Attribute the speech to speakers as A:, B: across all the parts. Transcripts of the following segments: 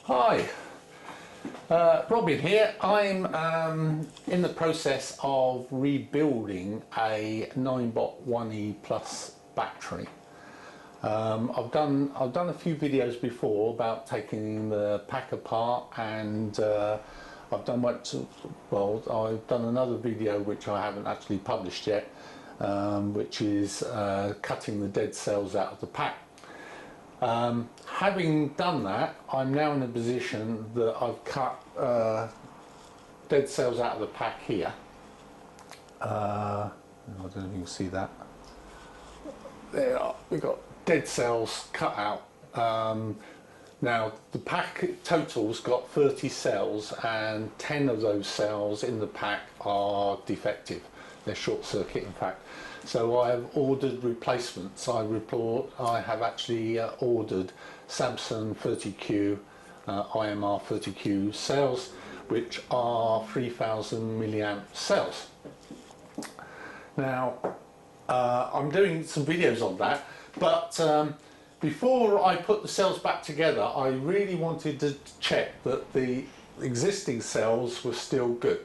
A: Hi, Robin here. I'm in the process of rebuilding a 9-volt 1E plus battery. I've done a few videos before about taking the pack apart, and I've done another video which I haven't actually published yet, which is cutting the dead cells out of the pack. Having done that, I'm now in a position that I've cut dead cells out of the pack here. I don't know if you can see that. There are, we've got dead cells cut out. Now the pack total's got 30 cells, and 10 of those cells in the pack are defective. They're short circuit, in fact. So I have ordered replacements. I have actually ordered Samsung 30Q IMR 30Q cells, which are 3000 milliamp cells. Now I'm doing some videos on that, but before I put the cells back together, I really wanted to check that the existing cells were still good.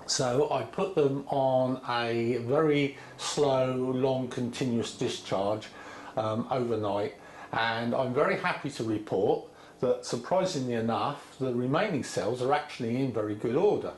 A: So I put them on a very slow, long, continuous discharge overnight, and I'm very happy to report that, surprisingly enough, the remaining cells are actually in very good order.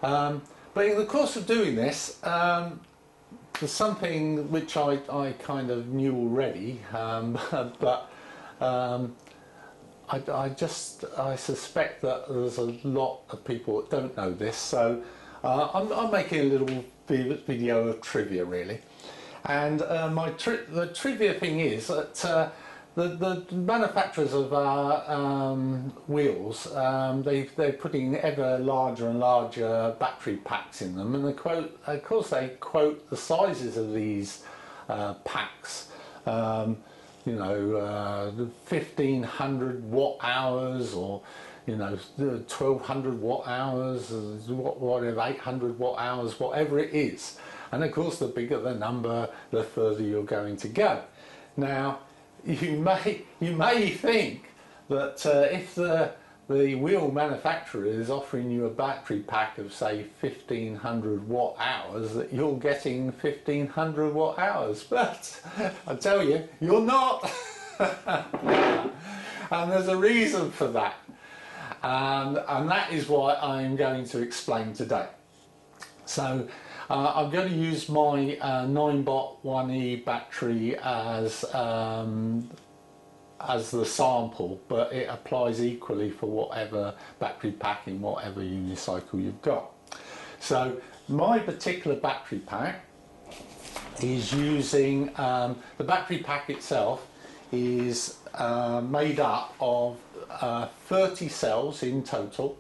A: But in the course of doing this, there's something which I kind of knew already, but I suspect that there's a lot of people that don't know this, so I'm making a little video of trivia, really. And the trivia thing is that the manufacturers of our wheels, they're putting ever larger and larger battery packs in them, and they quote the sizes of these packs. You know, 1500 watt hours, or 1200 watt hours, whatever, 800 watt hours, whatever it is. And of course, the bigger the number, the further you're going to go. Now, you may think that if the wheel manufacturer is offering you a battery pack of, say, 1500 watt hours, that you're getting 1500 watt hours, but I tell you, you're not. And there's a reason for that, and that is what I'm going to explain today. So I'm going to use my 9-volt 1E battery as the sample, but it applies equally for whatever battery pack in whatever unicycle you've got. So my particular battery pack is using, the battery pack itself is made up of 30 cells in total,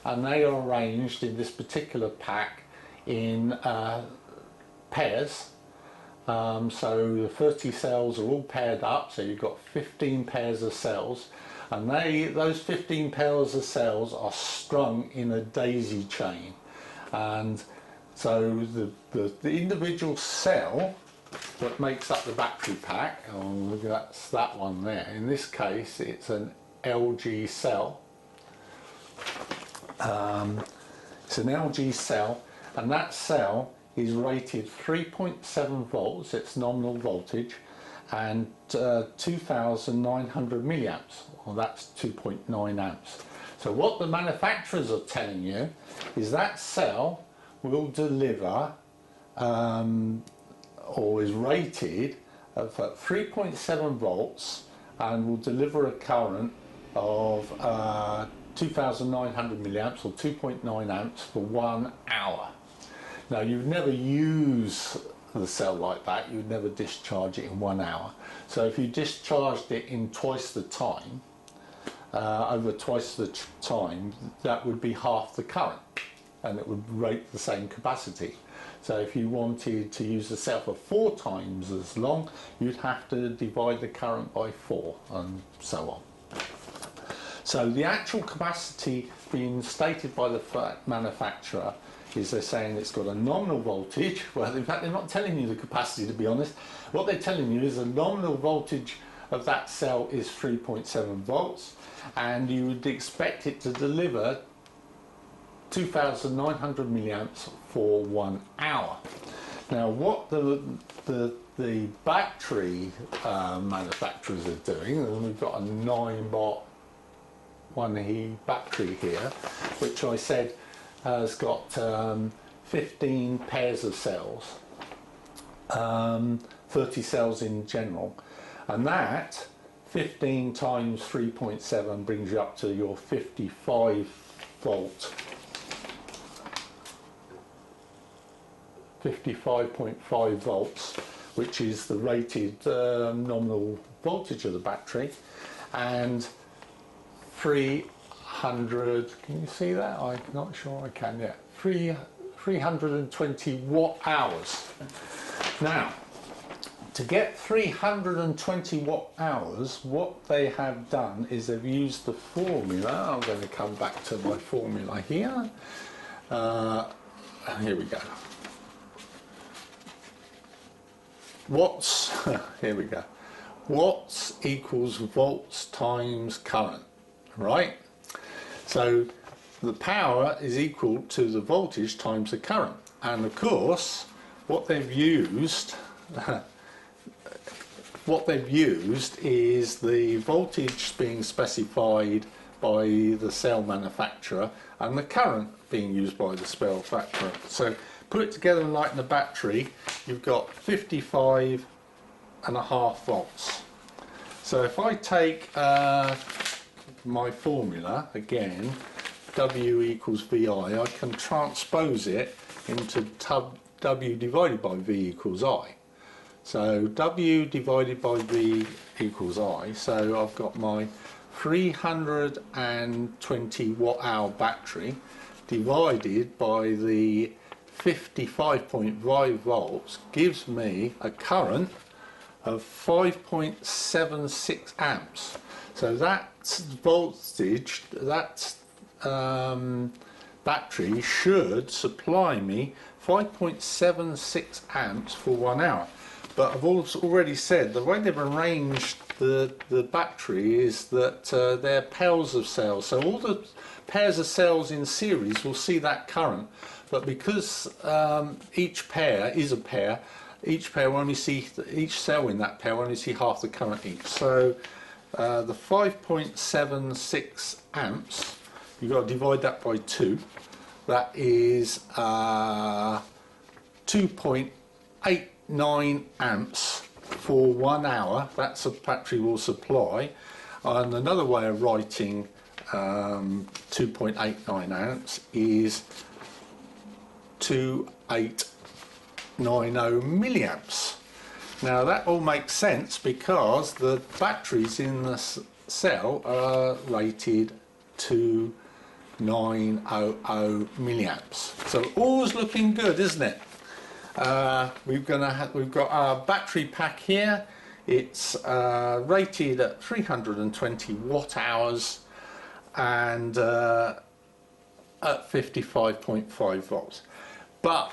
A: and they are arranged in this particular pack in pairs. So the 30 cells are all paired up, so you've got 15 pairs of cells, and those 15 pairs of cells are strung in a daisy chain. And so the individual cell that makes up the battery pack, oh, that's that one there. In this case, it's an LG cell. It's an LG cell, and that cell is rated 3.7 volts, its nominal voltage, and 2,900 milliamps, well, that's 2.9 amps. So what the manufacturers are telling you is that cell will deliver, or is rated at 3.7 volts, and will deliver a current of 2,900 milliamps, or 2.9 amps, for 1 hour. Now, you'd never use the cell like that, you'd never discharge it in 1 hour. So if you discharged it in twice the time, over twice the time, that would be half the current, and it would rate the same capacity. So if you wanted to use the cell for 4 times as long, you'd have to divide the current by 4, and so on. So the actual capacity being stated by the manufacturer is, they're saying it's got a nominal voltage. Well, in fact, they're not telling you the capacity, to be honest. What they're telling you is a nominal voltage of that cell is 3.7 volts, and you would expect it to deliver 2,900 milliamps for 1 hour. Now, what the battery manufacturers are doing, and we've got a 9-watt 1E battery here, which I said has got 15 pairs of cells, 30 cells in general, and that 15 times 3.7 brings you up to your 55 volt, 55.5 volts, which is the rated nominal voltage of the battery, and 300, can you see that? I'm not sure I can yet. 320 watt hours. Now, to get 320 watt hours, what they have done is they've used the formula. I'm going to come back to my formula here. Here we go. Watts, here we go. Watts equals volts times current, right? So the power is equal to the voltage times the current. And of course, what they've used is the voltage being specified by the cell manufacturer and the current being used by the cell manufacturer. So put it together and lighten the battery, you've got 55.5 volts. So if I take my formula again, W equals VI, I can transpose it into W divided by V equals I. So W divided by V equals I. So I've got my 320 watt hour battery divided by the 55.5 volts gives me a current of 5.76 amps. So that voltage, that battery should supply me 5.76 amps for 1 hour. But I've also already said the way they've arranged the battery is that they're pairs of cells. So all the pairs of cells in series will see that current. But because each pair is a pair, each pair will only see, each cell in that pair will only see half the current each. So the 5.76 amps, you've got to divide that by 2. That is 2.89 amps for 1 hour. That's a battery will supply. And another way of writing 2.89 amps is 2890 milliamps. Now that all makes sense because the batteries in the cell are rated to 900 milliamps. So all's looking good, isn't it? We've got our battery pack here. It's rated at 320 watt hours and at 55.5 volts. But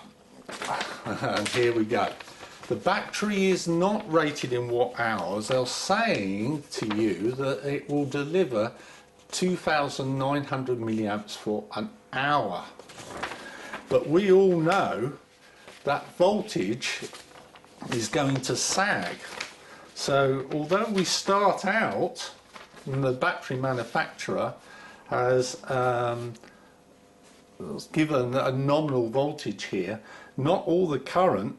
A: and here we go. The battery is not rated in watt hours. They're saying to you that it will deliver 2,900 milliamps for an hour. But we all know that voltage is going to sag. So although we start out, and the battery manufacturer has given a nominal voltage here, not all the current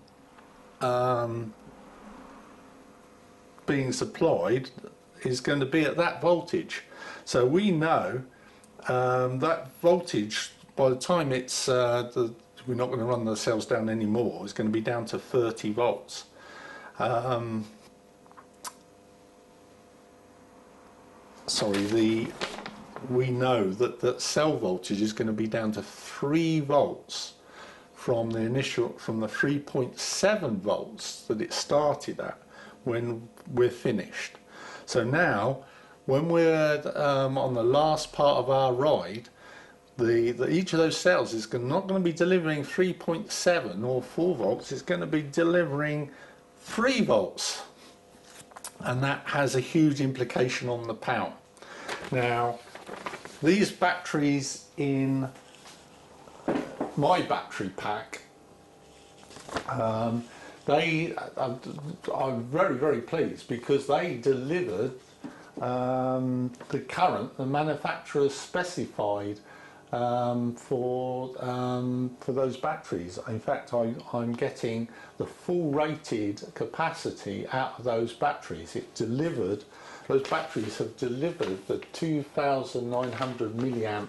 A: being supplied is going to be at that voltage. So we know that voltage, by the time it's we're not going to run the cells down anymore, it's going to be down to 30 volts. We know that cell voltage is going to be down to 3 volts from the 3.7 volts that it started at when we're finished. So now, when we're on the last part of our ride, each of those cells is not going to be delivering 3.7 or 4 volts, it's going to be delivering 3 volts. and that has a huge implication on the power. Now, these batteries in my battery pack, I'm very, very pleased because they delivered the current the manufacturer specified for those batteries. In fact, I'm getting the full rated capacity out of those batteries. Those batteries have delivered the 2,900 milliamp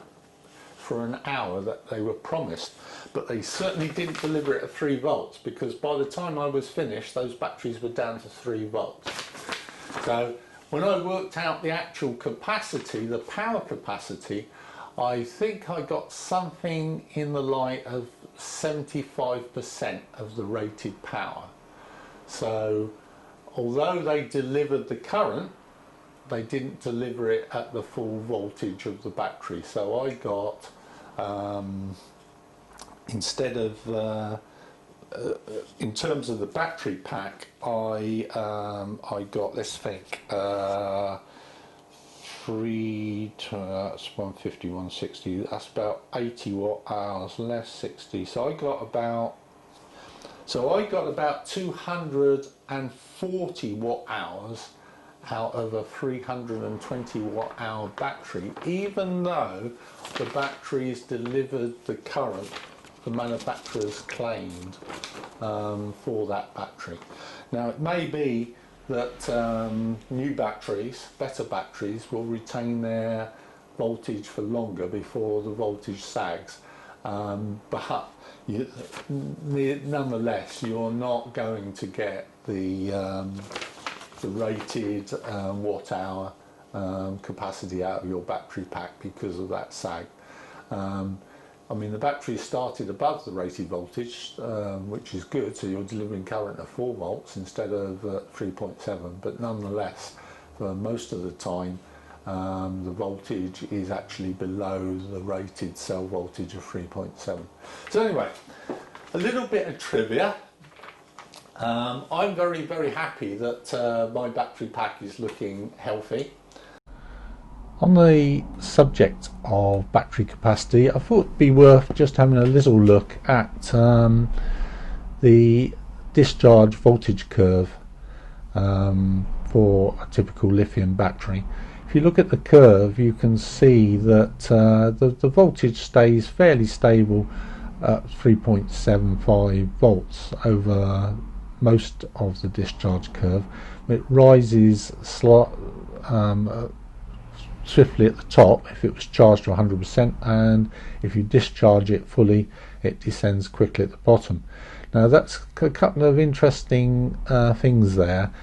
A: for an hour that they were promised, but they certainly didn't deliver it at 3 volts, because by the time I was finished those batteries were down to 3 volts. So when I worked out the actual capacity, the power capacity, I think I got something in the light of 75% of the rated power. So although they delivered the current, they didn't deliver it at the full voltage of the battery. So I got, instead of, in terms of the battery pack, I got, let's think, that's 150, 160, that's about 80 watt hours less 60. So I got about 240 watt hours out of a 320 watt hour battery, even though the batteries delivered the current the manufacturers claimed for that battery. Now it may be that new batteries, better batteries, will retain their voltage for longer before the voltage sags, but nonetheless you're not going to get the rated watt hour capacity out of your battery pack because of that sag. I mean, the battery started above the rated voltage, which is good, so you're delivering current at 4 volts instead of 3.7, but nonetheless, for most of the time, the voltage is actually below the rated cell voltage of 3.7. So anyway, a little bit of trivia. I'm very, very happy that my battery pack is looking healthy. On the subject of battery capacity, I thought it'd be worth just having a little look at the discharge voltage curve for a typical lithium battery. If you look at the curve, you can see that the voltage stays fairly stable at 3.75 volts over most of the discharge curve. It rises swiftly at the top if it was charged to 100%, and if you discharge it fully it descends quickly at the bottom. Now that's a couple of interesting things there.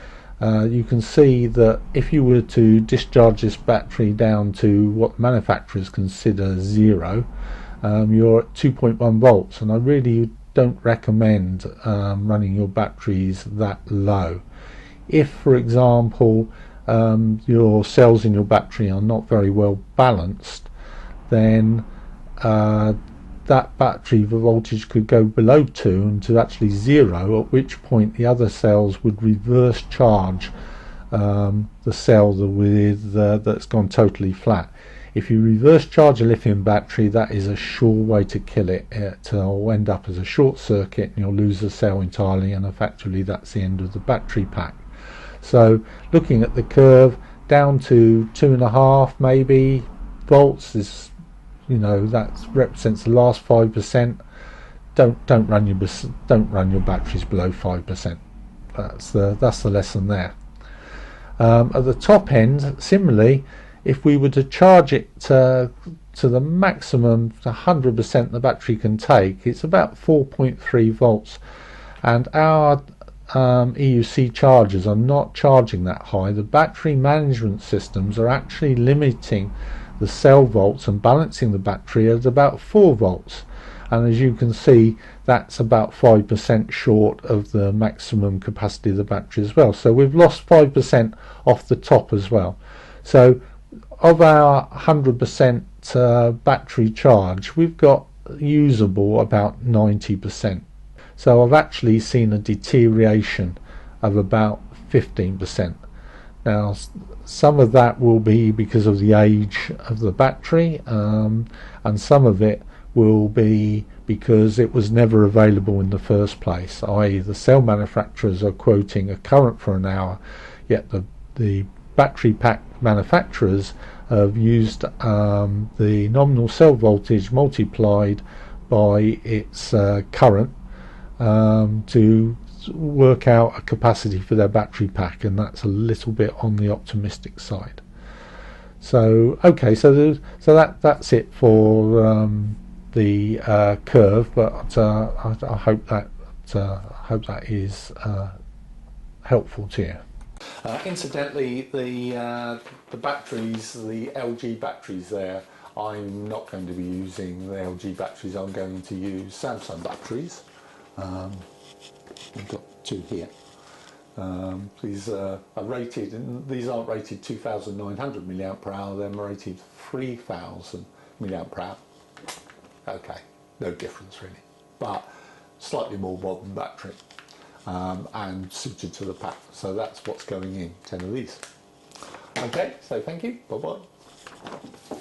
A: You can see that if you were to discharge this battery down to what manufacturers consider zero, you're at 2.1 volts, and I really don't recommend running your batteries that low. If, for example, your cells in your battery are not very well balanced, then that battery voltage could go below 2 and to actually 0, at which point the other cells would reverse charge the cell that's gone totally flat. If you reverse charge a lithium battery, that is a sure way to kill it. It will end up as a short circuit and you'll lose the cell entirely, and effectively that's the end of the battery pack. So looking at the curve, down to 2.5 maybe volts is, that represents the last 5%. Don't run your batteries below 5%. That's the lesson there. At the top end, similarly, if we were to charge it to the maximum, 100% the battery can take, it's about 4.3 volts, and our EUC chargers are not charging that high. The battery management systems are actually limiting the cell volts and balancing the battery at about 4 volts, and as you can see, that's about 5% short of the maximum capacity of the battery as well. So we've lost 5% off the top as well. So of our 100% battery charge, we've got usable about 90%. So I've actually seen a deterioration of about 15%. Now, some of that will be because of the age of the battery, and some of it will be because it was never available in the first place, i.e. the cell manufacturers are quoting a current for an hour, yet the battery pack manufacturers have used the nominal cell voltage multiplied by its current to work out a capacity for their battery pack, and that's a little bit on the optimistic side. So okay, so that's it for the curve, but I hope that is helpful to you. Incidentally, the batteries, the LG batteries there, I'm not going to be using the LG batteries. I'm going to use Samsung batteries. I've got two here. These are rated, and these aren't rated 2,900 milliamp per hour. They're rated 3,000 milliamp per hour. Okay, no difference really, but slightly more modern battery and suited to the pack. So that's what's going in 10 of these. Okay, so thank you. Bye bye.